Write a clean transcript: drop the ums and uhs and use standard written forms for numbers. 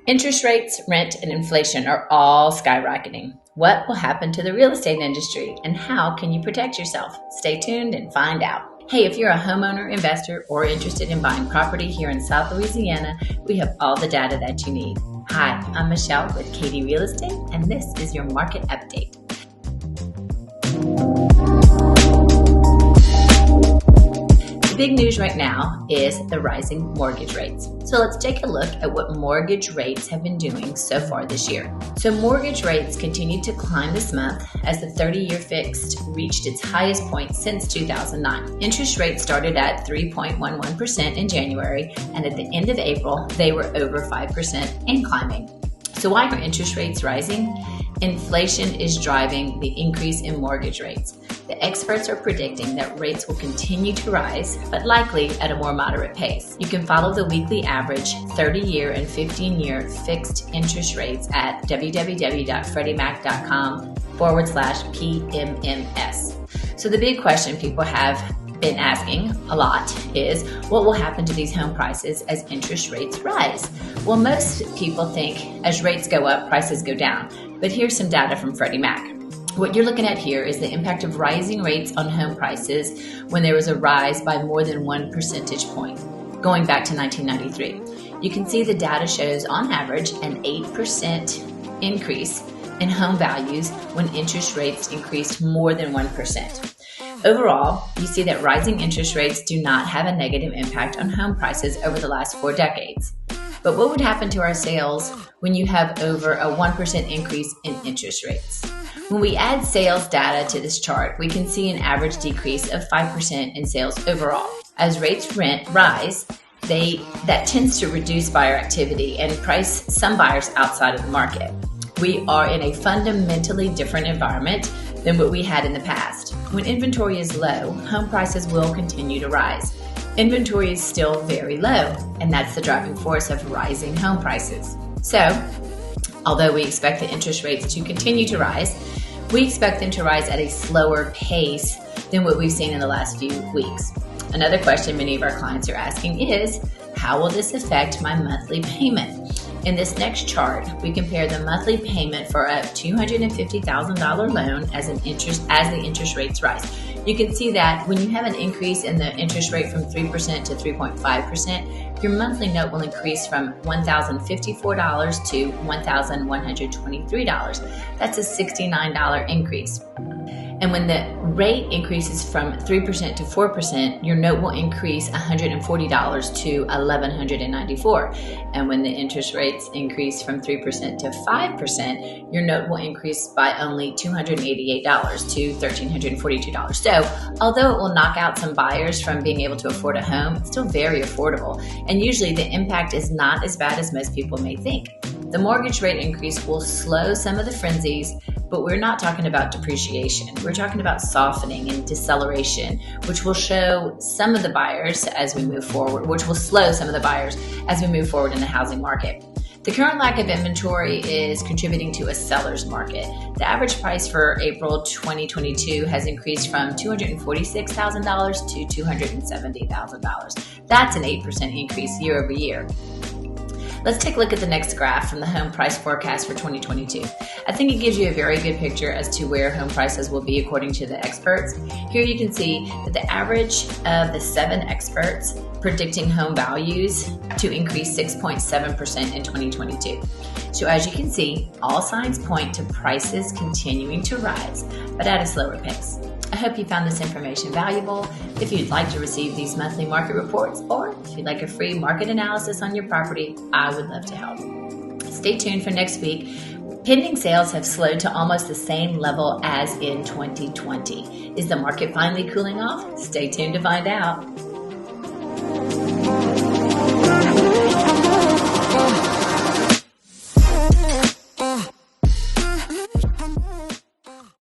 Interest rates, rent, and inflation are all skyrocketing. What will happen to the real estate industry and how can you protect yourself? Stay tuned and find out. Hey, if you're a homeowner, investor, or interested in buying property here in South Louisiana, we have all the data that you need. Hi, I'm Michelle with Katie Real Estate, and this is your market update. The big news right now is the rising mortgage rates. So let's take a look at what mortgage rates have been doing so far this year. So mortgage rates continued to climb this month as the 30-year fixed reached its highest point since 2009. Interest rates started at 3.11% in January, and at the end of April, they were over 5% and climbing. So why are interest rates rising? Inflation is driving the increase in mortgage rates. The experts are predicting that rates will continue to rise, but likely at a more moderate pace. You can follow the weekly average 30-year and 15-year fixed interest rates at www.freddieMac.com/PMMS. So the big question people have been asking a lot is, what will happen to these home prices as interest rates rise? Well, most people think as rates go up, prices go down. But here's some data from Freddie Mac. What you're looking at here is the impact of rising rates on home prices when there was a rise by more than 1 percentage point, going back to 1993. You can see the data shows on average an 8% increase in home values when interest rates increased more than 1%. Overall, you see that rising interest rates do not have a negative impact on home prices over the last 4 decades. But what would happen to our sales when you have over a 1% increase in interest rates? When we add sales data to this chart, we can see an average decrease of 5% in sales overall. As rates rise, that tends to reduce buyer activity and price some buyers outside of the market. We are in a fundamentally different environment than what we had in the past. When inventory is low, home prices will continue to rise. Inventory is still very low, and that's the driving force of rising home prices. So, although we expect the interest rates to continue to rise, we expect them to rise at a slower pace than what we've seen in the last few weeks. Another question many of our clients are asking is, how will this affect my monthly payment? In this next chart, we compare the monthly payment for a $250,000 loan as the interest rates rise. You can see that when you have an increase in the interest rate from 3% to 3.5%, your monthly note will increase from $1,054 to $1,123. That's a $69 increase. And when the rate increases from 3% to 4%, your note will increase $140 to $1,194. And when the interest rates increase from 3% to 5%, your note will increase by only $288 to $1,342. So, although it will knock out some buyers from being able to afford a home, it's still very affordable. And usually the impact is not as bad as most people may think. The mortgage rate increase will slow some of the frenzies, but we're not talking about depreciation. We're talking about softening and deceleration, which will show some of the buyers as we move forward, which will slow some of the buyers as we move forward in the housing market. The current lack of inventory is contributing to a seller's market. The average price for April 2022 has increased from $246,000 to $270,000. That's an 8% increase year over year. Let's take a look at the next graph from the home price forecast for 2022. I think it gives you a very good picture as to where home prices will be according to the experts. Here you can see that the average of the 7 experts predicting home values to increase 6.7% in 2022. So as you can see, all signs point to prices continuing to rise, but at a slower pace. I hope you found this information valuable. If you'd like to receive these monthly market reports, or if you'd like a free market analysis on your property, I would love to help. Stay tuned for next week. Pending sales have slowed to almost the same level as in 2020. Is the market finally cooling off? Stay tuned to find out.